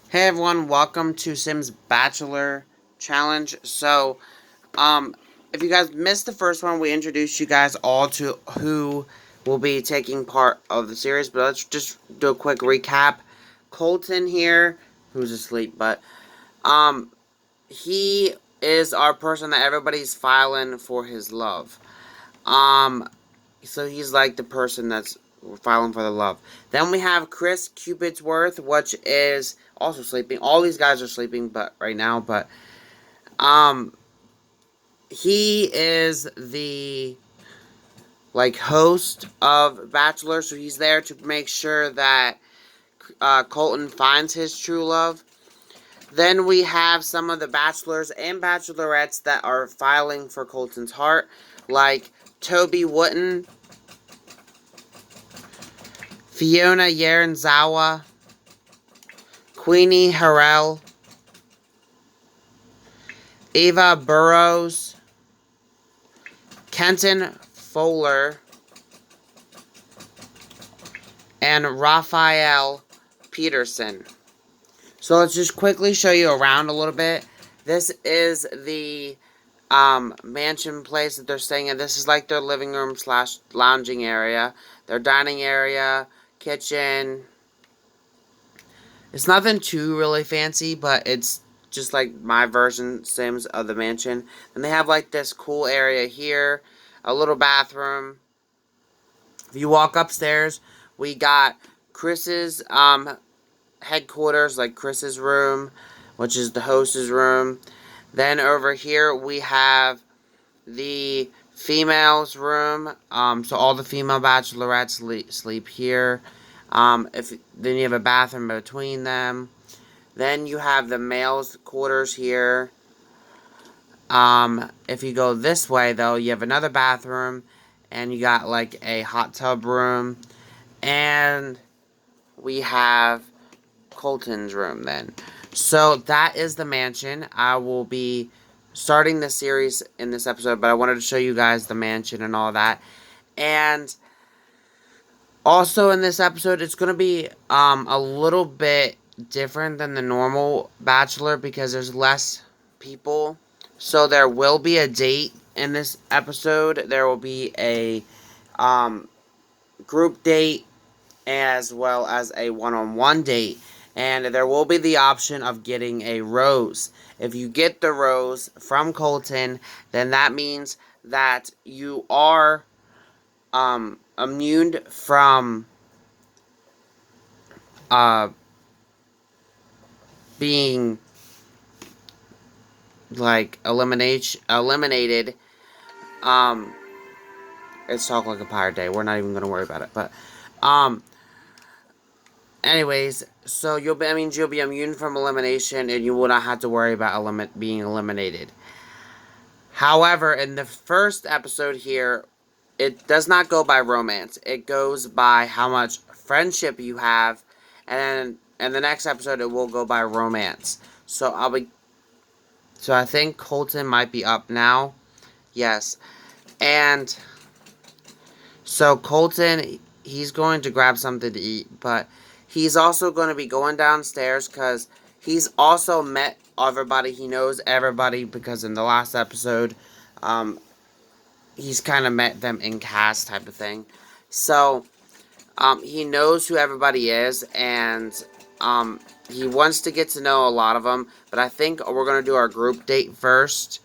Hey everyone, welcome to Sims Bachelor Challenge. If you guys missed the first one, we introduced you guys all to who will be taking part of the series, but let's just do a quick recap. Colton here, who's asleep, but um, he is our person that everybody's filing for his love. Um, so he's like the person that's filing for the love. Then we have Chris Cupidsworth, which is also sleeping. All these guys are sleeping, but right now, but um, he is the host of Bachelor, so he's there to make sure that Colton finds his true love. Then we have some of the bachelors and bachelorettes that are filing for Colton's heart, like Toby Wooten, Fiona Yarenzawa, Queenie Harrell, Ava Burrows, Kenton Fowler, and Raphael Peterson. So let's just quickly show you around a little bit. This is the mansion place that they're staying in. This is like their living room slash lounging area, their dining area, kitchen. It's nothing too really fancy, but it's just like my version Sims of the mansion. And they have like this cool area here, a little bathroom. If you walk upstairs, we got Chris's headquarters, like Chris's room, which is the host's room. Then over here we have the females' room. So all the female bachelorettes sleep here. If then you have a bathroom between them. Then you have the males' quarters here. If you go this way, though, you have another bathroom, and you got like a hot tub room, and we have Colton's room then. So that is the mansion. I will be starting the series in this episode, but I wanted to show you guys the mansion and all that. And also in this episode, it's going to be a little bit different than the normal Bachelor because there's less people. So there will be a date in this episode. There will be a um, group date as well as a one-on-one date. And there will be the option of getting a rose. If you get the rose from Colton, then that means that you are immune from uh, being like eliminated. Um, it's Talk Like a Pirate Day. We're not even gonna worry about it. But um, anyways, so you'll be immune from elimination, and you will not have to worry about being eliminated. However, in the first episode here, it does not go by romance. It goes by how much friendship you have, and then in the next episode, it will go by romance. So I think Colton might be up now. Yes, and so Colton, he's going to grab something to eat, but he's also going to be going downstairs because he's also met everybody. He knows everybody because in the last episode, um, he's kind of met them in cast type of thing. So he knows who everybody is, and he wants to get to know a lot of them. But I think we're going to do our group date first.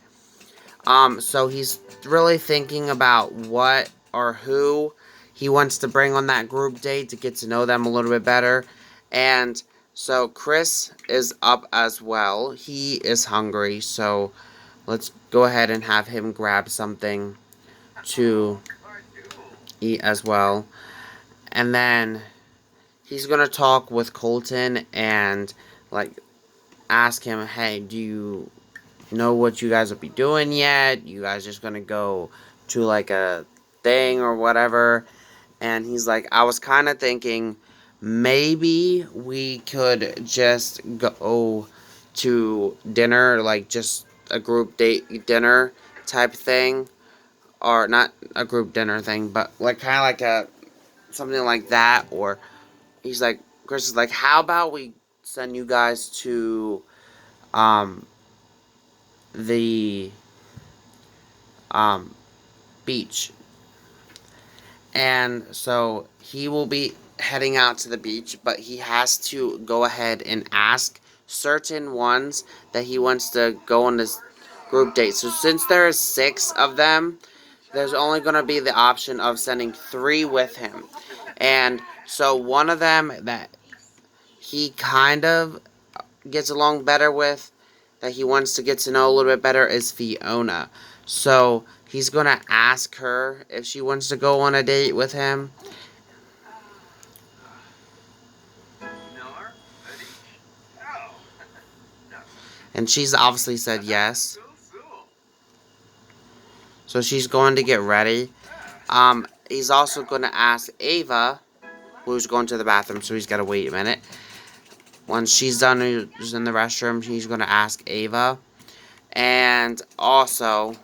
So he's really thinking about what or who he wants to bring on that group date to get to know them a little bit better. And so Chris is up as well. He is hungry, so let's go ahead and have him grab something to eat as well. And then he's going to talk with Colton and like ask him, "Hey, do you know what you guys will be doing yet? You guys just gonna go to like a thing or whatever?" And he's like, "I was kind of thinking maybe we could just go to dinner, like just a group date dinner type thing, or not a group dinner thing, but like kind of like a something like that." Or he's like, Chris is like, "How about we send you guys to the um, beach. And so he will be heading out to the beach, but he has to go ahead and ask certain ones that he wants to go on this group date. So since there are 6 of them, there's only going to be the option of sending 3 with him. And so one of them that he kind of gets along better with, that he wants to get to know a little bit better, is Fiona. So he's going to ask her if she wants to go on a date with him. And she's obviously said yes. So she's going to get ready. He's also going to ask Ava, who's going to the bathroom, so he's got to wait a minute. Once she's done who's in the restroom, he's going to ask Ava. And also,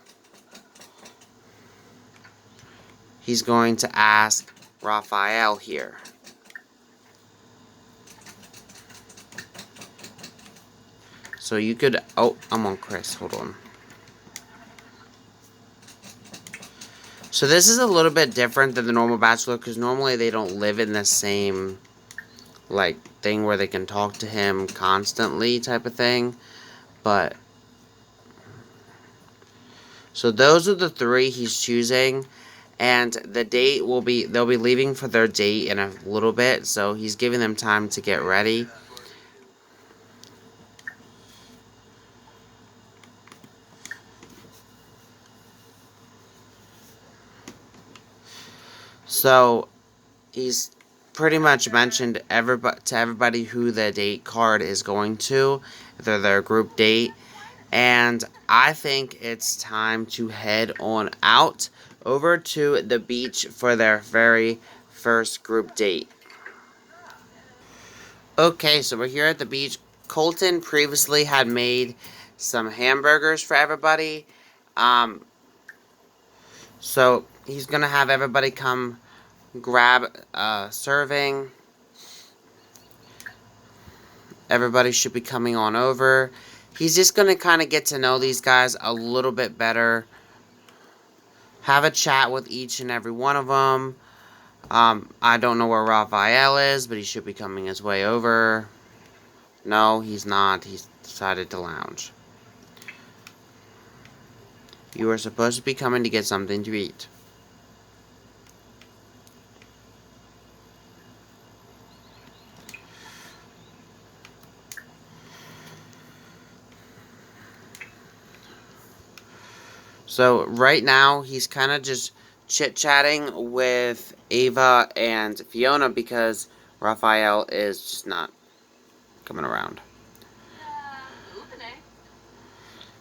he's going to ask Raphael here. So you could... Oh, I'm on Chris. Hold on. So this is a little bit different than the normal Bachelor, because normally they don't live in the same, like, thing where they can talk to him constantly type of thing. But... So those are the 3 he's choosing. And the date will be... They'll be leaving for their date in a little bit. So he's giving them time to get ready. So, he's pretty much mentioned to everybody who the date card is going to, their group date, and I think it's time to head on out over to the beach for their very first group date. Okay, so we're here at the beach. Colton previously had made some hamburgers for everybody, so he's gonna have everybody come grab a serving. Everybody should be coming on over. He's just going to kind of get to know these guys a little bit better. Have a chat with each and every one of them. I don't know where Raphael is, but he should be coming his way over. No, he's not. He's decided to lounge. You are supposed to be coming to get something to eat. So right now, he's kind of just chit-chatting with Ava and Fiona because Raphael is just not coming around.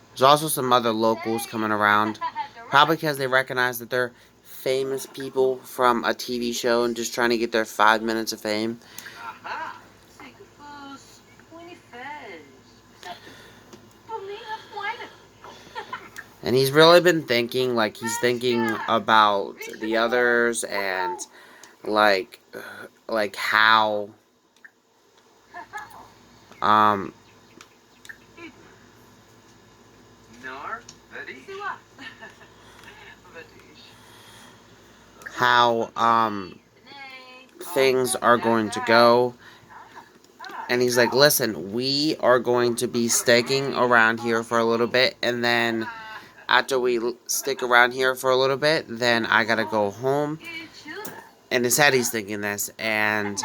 There's also some other locals coming around, probably because they recognize that they're famous people from a TV show and just trying to get their 5 minutes of fame. And he's really been thinking, like, he's thinking about the others and, like how, things are going to go. And he's like, listen, we are going to be sticking around here for a little bit, and then after we stick around here for a little bit, then I gotta go home. In his head, he's thinking this, and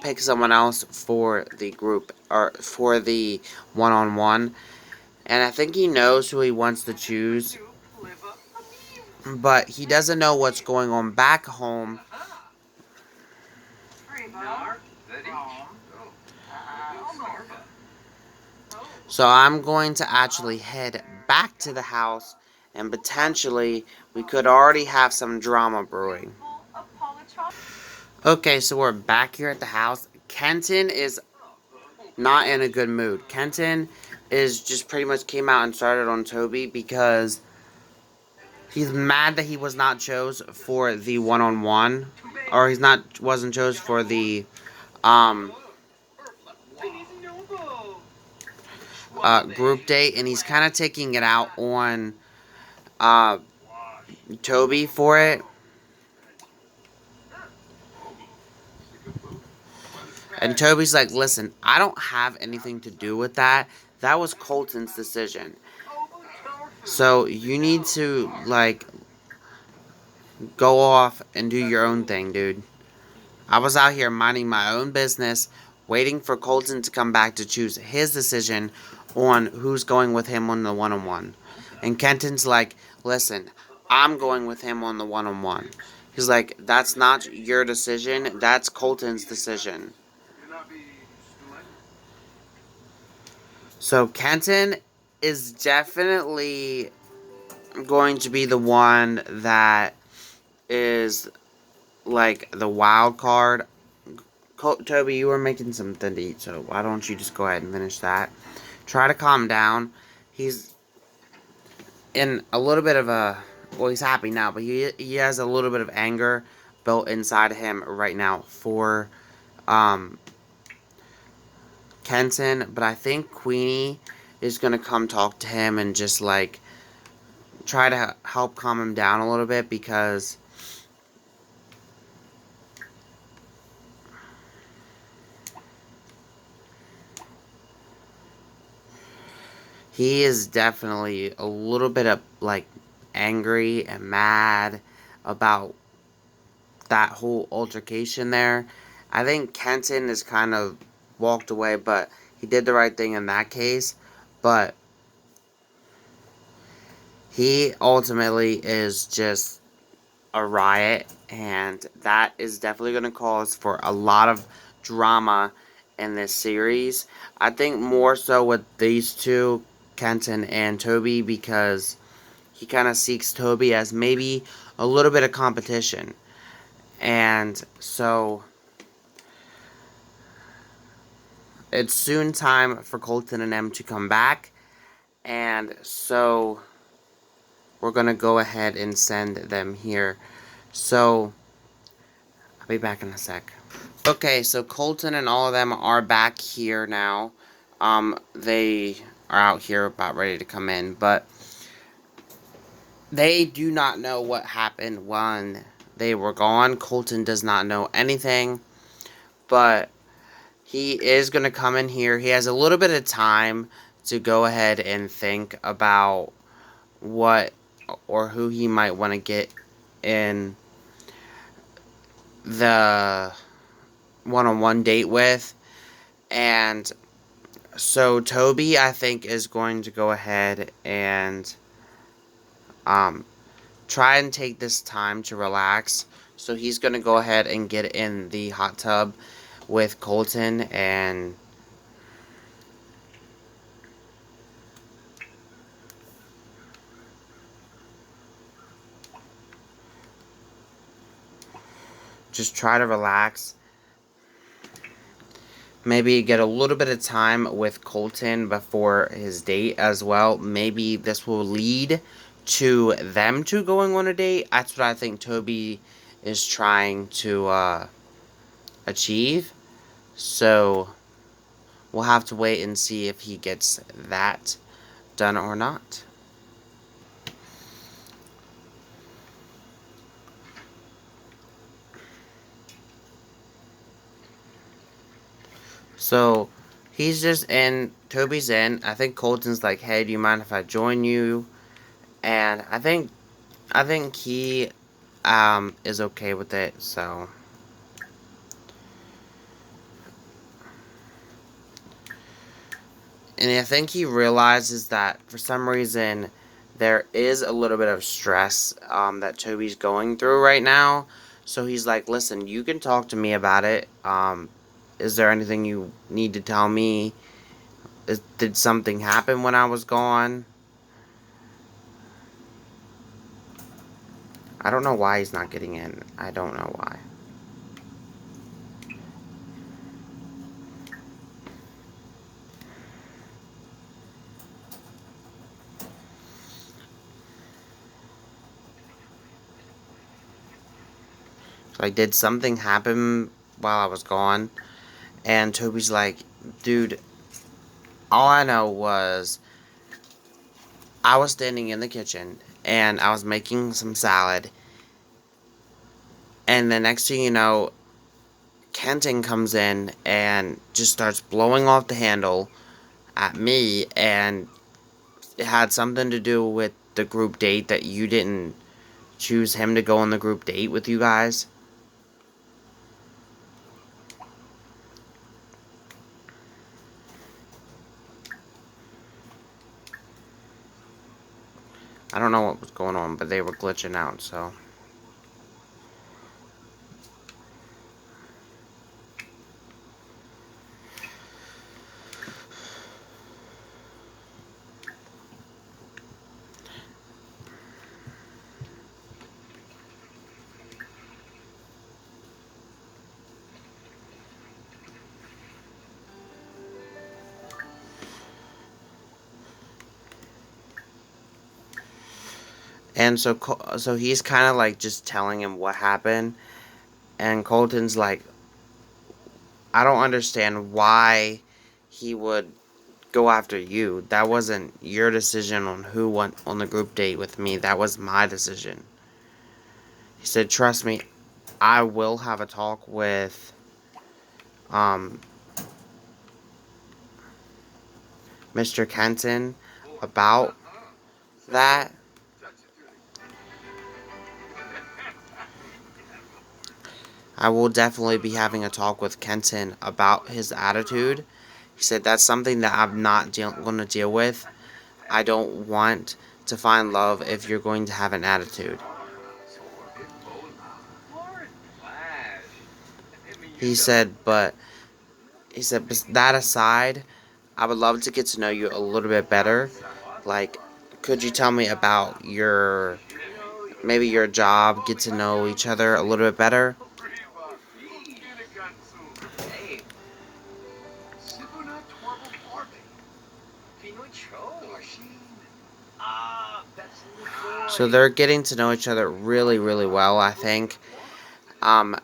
pick someone else for the group, or for the one-on-one. And I think he knows who he wants to choose, but he doesn't know what's going on back home. So I'm going to actually head back to the house, and potentially we could already have some drama brewing. Okay, so we're back here at the house. Kenton is not in a good mood. Kenton is just pretty much came out and started on Toby because he's mad that he was not chose for the one-on-one, or wasn't chose for the group date, and he's kind of taking it out on uh, Toby for it. And Toby's like, listen, I don't have anything to do with that. That was Colton's decision. So you need to, like, go off and do your own thing, dude. I was out here minding my own business, waiting for Colton to come back to choose his decision on who's going with him on the one-on-one. And Kenton's like, listen, I'm going with him on the one-on-one. He's like, that's not your decision, that's Colton's decision. So Kenton is definitely going to be the one that is like the wild card. Toby, you were making something to eat, so why don't you just go ahead and finish that? Try to calm down. He's in a little bit of a... Well, he's happy now, but he has a little bit of anger built inside him right now for Kenton. But I think Queenie is going to come talk to him and just, like, try to help calm him down a little bit, because he is definitely a little bit of, like, angry and mad about that whole altercation there. I think Kenton is kind of walked away, but he did the right thing in that case. But he ultimately is just a riot, and that is definitely going to cause for a lot of drama in this series. I think more so with these two, Kenton and Toby, because he kind of seeks Toby as maybe a little bit of competition. And so it's soon time for Colton and M to come back. And so we're going to go ahead and send them here. So I'll be back in a sec. Okay, so Colton and all of them are back here now. They are out here about ready to come in, but they do not know what happened when they were gone. Colton does not know anything, but he is going to come in here. He has a little bit of time to go ahead and think about what or who he might want to get in the one-on-one date with. And so Toby, I think, is going to go ahead and try and take this time to relax. So he's going to go ahead and get in the hot tub with Colton and just try to relax. Maybe get a little bit of time with Colton before his date as well. Maybe this will lead to them two going on a date. That's what I think Toby is trying to achieve. So we'll have to wait and see if he gets that done or not. So he's just in. Toby's in. I think Colton's like, hey, do you mind if I join you? And I think he is okay with it. So and I think he realizes that for some reason there is a little bit of stress that Toby's going through right now. So he's like, listen, you can talk to me about it. Is there anything you need to tell me? Did something happen when I was gone? I don't know why he's not getting in. I don't know why. Like, did something happen while I was gone? And Toby's like, dude, All I know was I was standing in the kitchen and I was making some salad. And the next thing you know, Kenton comes in and just starts blowing off the handle at me, and it had something to do with the group date that you didn't choose him to go on the group date with you guys. I don't know what was going on, but they were glitching out, so. And so he's kind of like just telling him what happened, and Colton's like, I don't understand why he would go after you. That wasn't your decision on who went on the group date with me. That was my decision. He said, trust me, I will have a talk with um, Mr. Kenton about that. I will definitely be having a talk with Kenton about his attitude. He said that's something that I'm not going to deal with. I don't want to find love if you're going to have an attitude. He said, but that aside, I would love to get to know you a little bit better. Like, could you tell me about maybe your job, get to know each other a little bit better? So they're getting to know each other really, really well, I think. Um,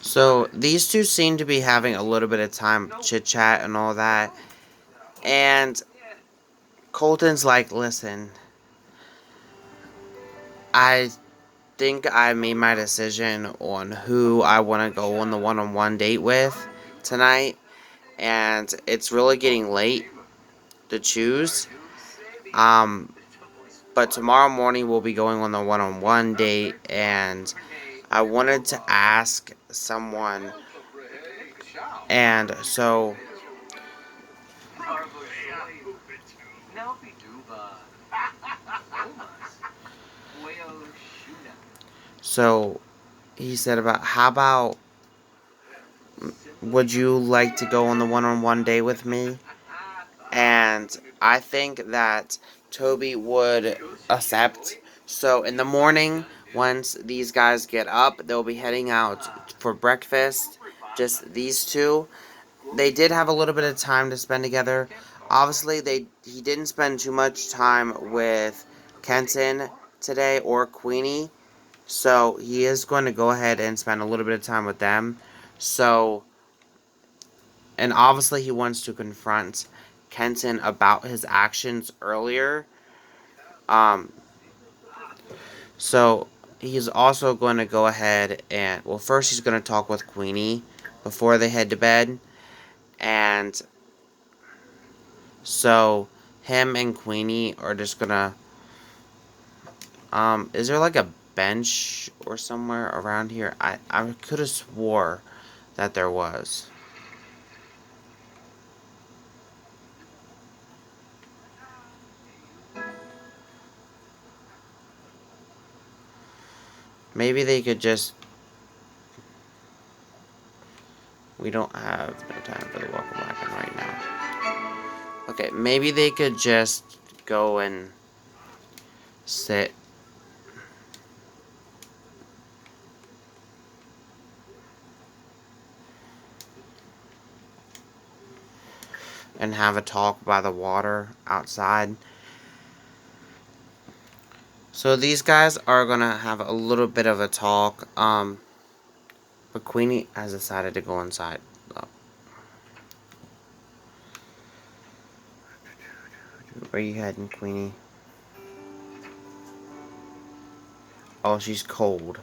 so these two seem to be having a little bit of time chit chat and all that. And Colton's like, listen, I think I made my decision on who I want to go on the one-on-one date with tonight. And it's really getting late to choose. Um, but tomorrow morning we'll be going on the one-on-one date, and I wanted to ask someone, and so so he said about how about would you like to go on the one-on-one date with me? And I think that Toby would accept. So in the morning, once these guys get up, they'll be heading out for breakfast. Just these two. They did have a little bit of time to spend together. Obviously, he didn't spend too much time with Kenton today or Queenie. So he is going to go ahead and spend a little bit of time with them. So, and obviously he wants to confront Kenton about his actions earlier. Um, so he's also going to go ahead and, well, first he's going to talk with Queenie before they head to bed. And so him and Queenie are just going to, is there like a bench or somewhere around here? I could have swore that there was. Maybe they could just We don't have no time for the welcome wagon right now. Okay, maybe they could just go and sit and have a talk by the water outside. So these guys are gonna have a little bit of a talk. But Queenie has decided to go inside. Oh. Where you heading, Queenie? Oh, she's cold.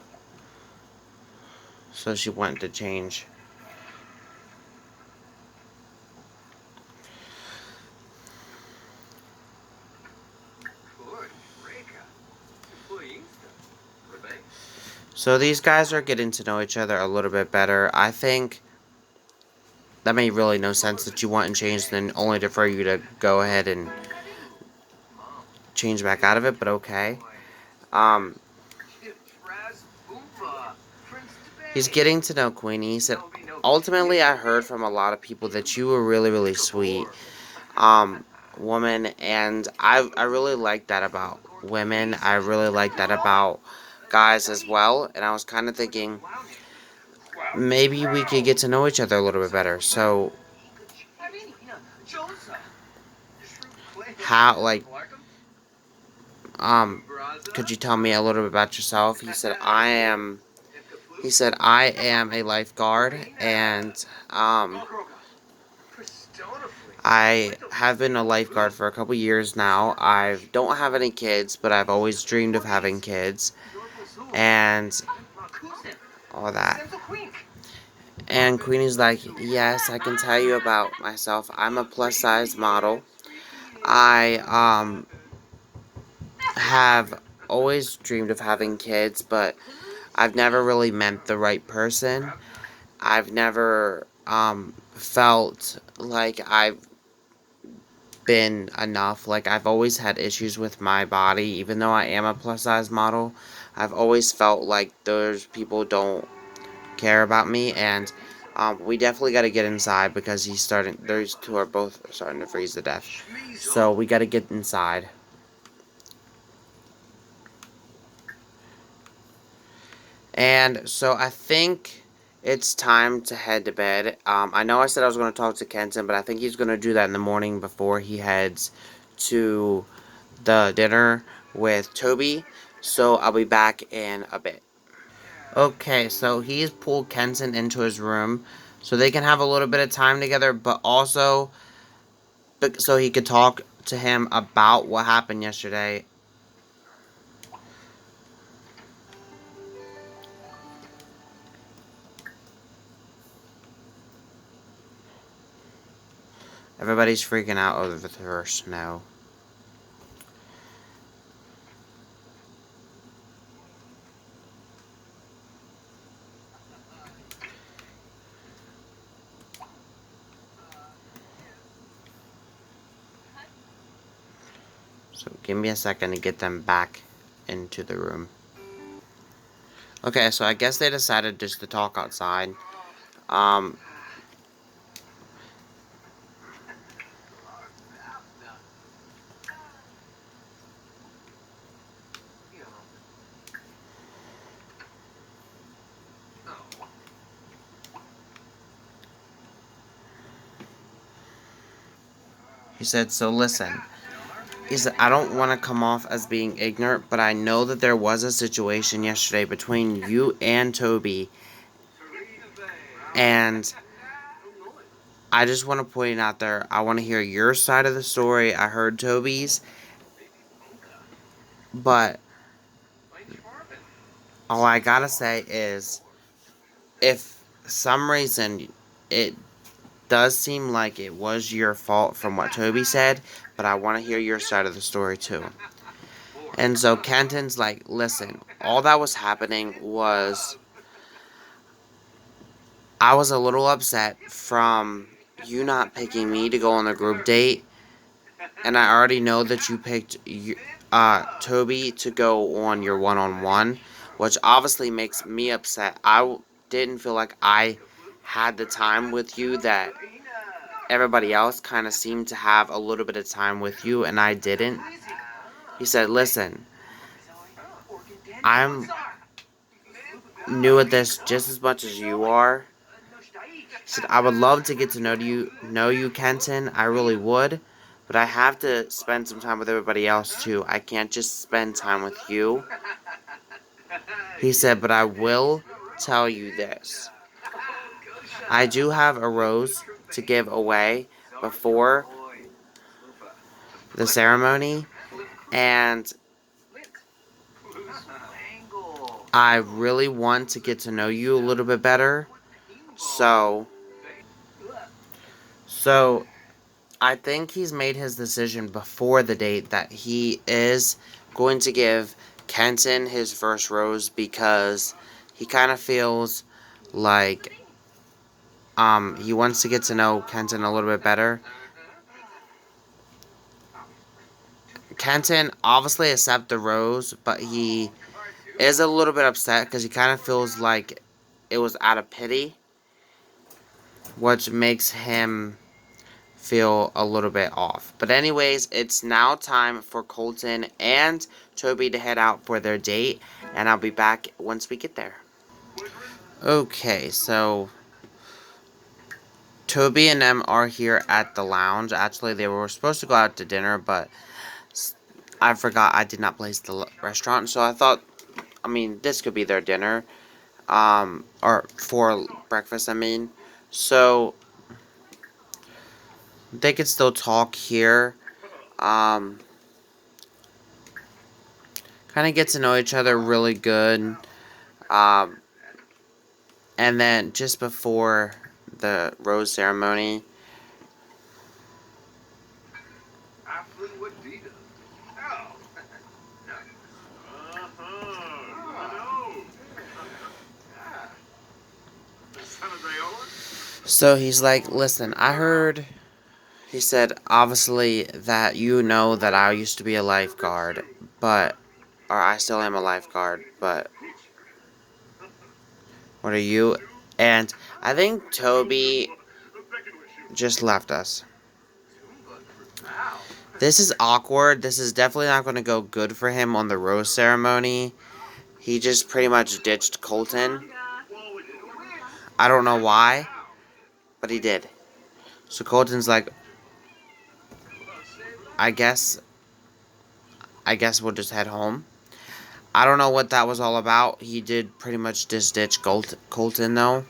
So she went to change. So these guys are getting to know each other a little bit better. I think that made really no sense that you want and change, then only for you to go ahead and change back out of it, but okay. Um, he's getting to know Queenie. He said, ultimately, I heard from a lot of people that you were really, really sweet, woman, and I really like that about women. I really like that about guys as well, and I was kind of thinking maybe we could get to know each other a little bit better. So, how, like, could you tell me a little bit about yourself? He said, I am a lifeguard, and, I have been a lifeguard for a couple years now. I don't have any kids, but I've always dreamed of having kids, and all that. And Queenie's like, yes, I can tell you about myself. I'm a plus size model. I, have always dreamed of having kids, but I've never really met the right person. I've never, felt like I've been enough. Like, I've always had issues with my body, even though I am a plus size model. I've always felt like those people don't care about me, and we definitely got to get inside because he's starting. Those two are both starting to freeze to death, so we got to get inside. And so I think it's time to head to bed. I know I said I was going to talk to Kenton, but I think he's going to do that in the morning before he heads to the dinner with Toby. So I'll be back in a bit. Okay, so he's pulled Kenton into his room so they can have a little bit of time together, but also so he could talk to him about what happened yesterday. Everybody's freaking out over the snow. So give me a second to get them back into the room. Okay, so I guess they decided just to talk outside. Um, he said, so listen. He said, I don't want to come off as being ignorant, but I know that there was a situation yesterday between you and Toby. And I just want to point it out there. I want to hear your side of the story. I heard Toby's. But all I gotta say is, if some reason it does seem like it was your fault from what Toby said, but I want to hear your side of the story too. And so Kenton's like, listen, all that was happening was I was a little upset from you not picking me to go on the group date, and I already know that you picked Toby to go on your one-on-one, which obviously makes me upset. I didn't feel like I had the time with you that everybody else kind of seemed to have a little bit of time with you and I didn't. He said, listen, I'm new at this just as much as you are. He said, I would love to get to know you, Kenton. I really would. But I have to spend some time with everybody else too. I can't just spend time with you. He said, but I will tell you this. I do have a rose to give away before the ceremony, and I really want to get to know you a little bit better. So I think he's made his decision before the date that he is going to give Kenton his first rose because he kind of feels like he wants to get to know Kenton a little bit better. Kenton obviously accepts the rose, but he is a little bit upset because he kind of feels like it was out of pity, which makes him feel a little bit off. But anyways, it's now time for Colton and Toby to head out for their date, and I'll be back once we get there. Okay, so Toby and them are here at the lounge. Actually, they were supposed to go out to dinner, but I forgot I did not place the restaurant, so I thought, this could be their dinner, or for breakfast, So, they could still talk here, kind of get to know each other really good, um, and then just before the rose ceremony, so he's like, listen, I heard, he said, obviously, that you know that I used to be a lifeguard, or I still am a lifeguard, but what are you? And I think Toby just left us. This is awkward. This is definitely not going to go good for him on the rose ceremony. He just pretty much ditched Colton. I don't know why, but he did. So Colton's like, I guess we'll just head home. I don't know what that was all about. He did pretty much just ditch Colton though.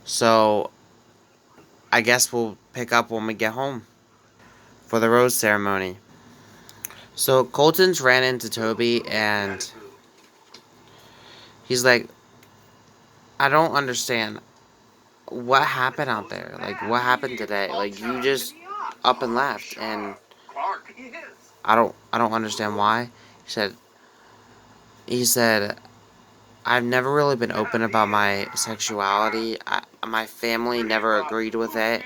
So I guess we'll pick up when we get home for the rose ceremony. So Colton's ran into Toby and he's like, I don't understand. What happened out there? Like, what happened today? Like, you just up and left, and I don't understand why. He said, I've never really been open about my sexuality. My family never agreed with it,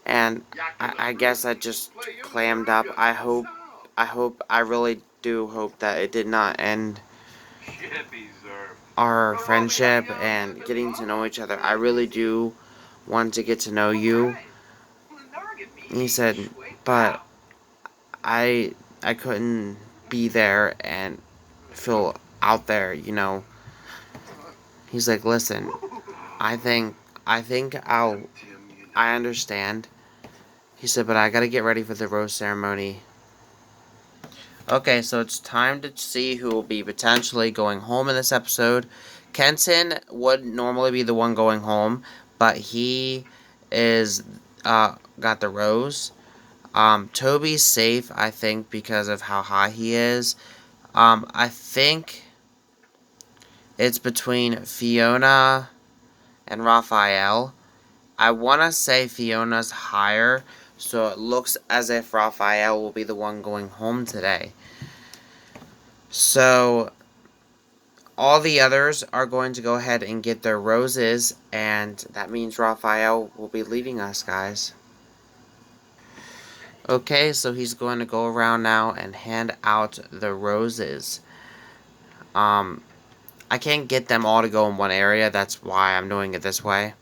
and I guess I just clammed up. I really do hope that it did not end our friendship and getting to know each other. I really do want to get to know you. He said, but I couldn't be there and feel out there. He's like, listen, I think I understand. He said, but I gotta get ready for the rose ceremony. Okay, so it's time to see who will be potentially going home in this episode. Kenton would normally be the one going home, but he is got the rose. Toby's safe, I think, because of how high he is. I think it's between Fiona and Raphael. I want to say Fiona's higher, so it looks as if Raphael will be the one going home today. So, all the others are going to go ahead and get their roses, and that means Raphael will be leaving us, guys. Okay, so he's going to go around now and hand out the roses. I can't get them all to go in one area. That's why I'm doing it this way.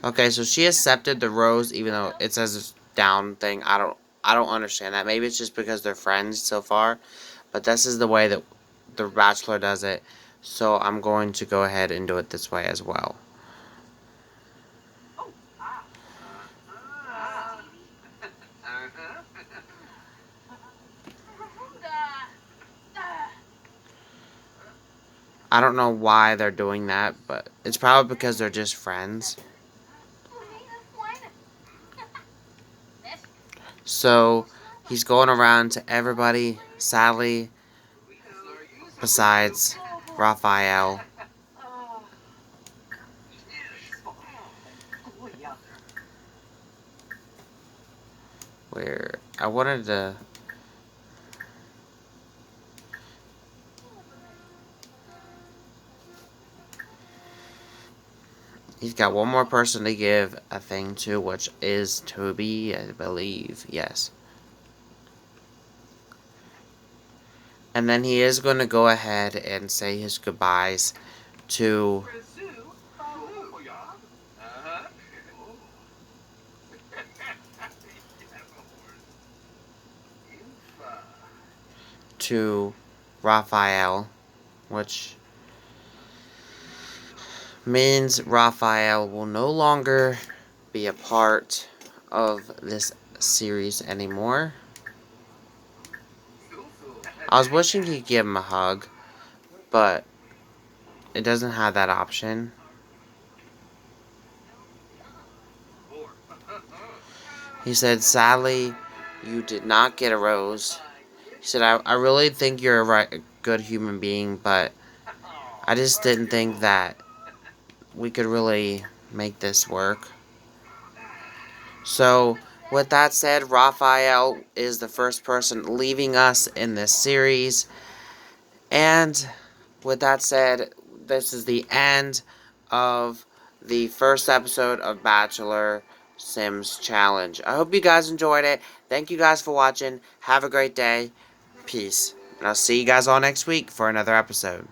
Okay, so she accepted the rose even though it says it's down thing. I don't understand that. Maybe it's just because they're friends so far. But this is the way that the bachelor does it. So I'm going to go ahead and do it this way as well. I don't know why they're doing that, but it's probably because they're just friends. So he's going around to everybody, sadly, besides Raphael. Where I wanted to. He's got one more person to give a thing to, which is Toby, I believe. Yes. And then he is going to go ahead and say his goodbyes to Raphael, which means Raphael will no longer be a part of this series anymore. I was wishing he'd give him a hug, but it doesn't have that option. He said, sadly, you did not get a rose. He said, I really think you're a good human being, but I just didn't think that we could really make this work. So, with that said, Raphael is the first person leaving us in this series. And with that said, this is the end of the first episode of Bachelor Sims Challenge. I hope you guys enjoyed it. Thank you guys for watching. Have a great day. Peace. And I'll see you guys all next week for another episode.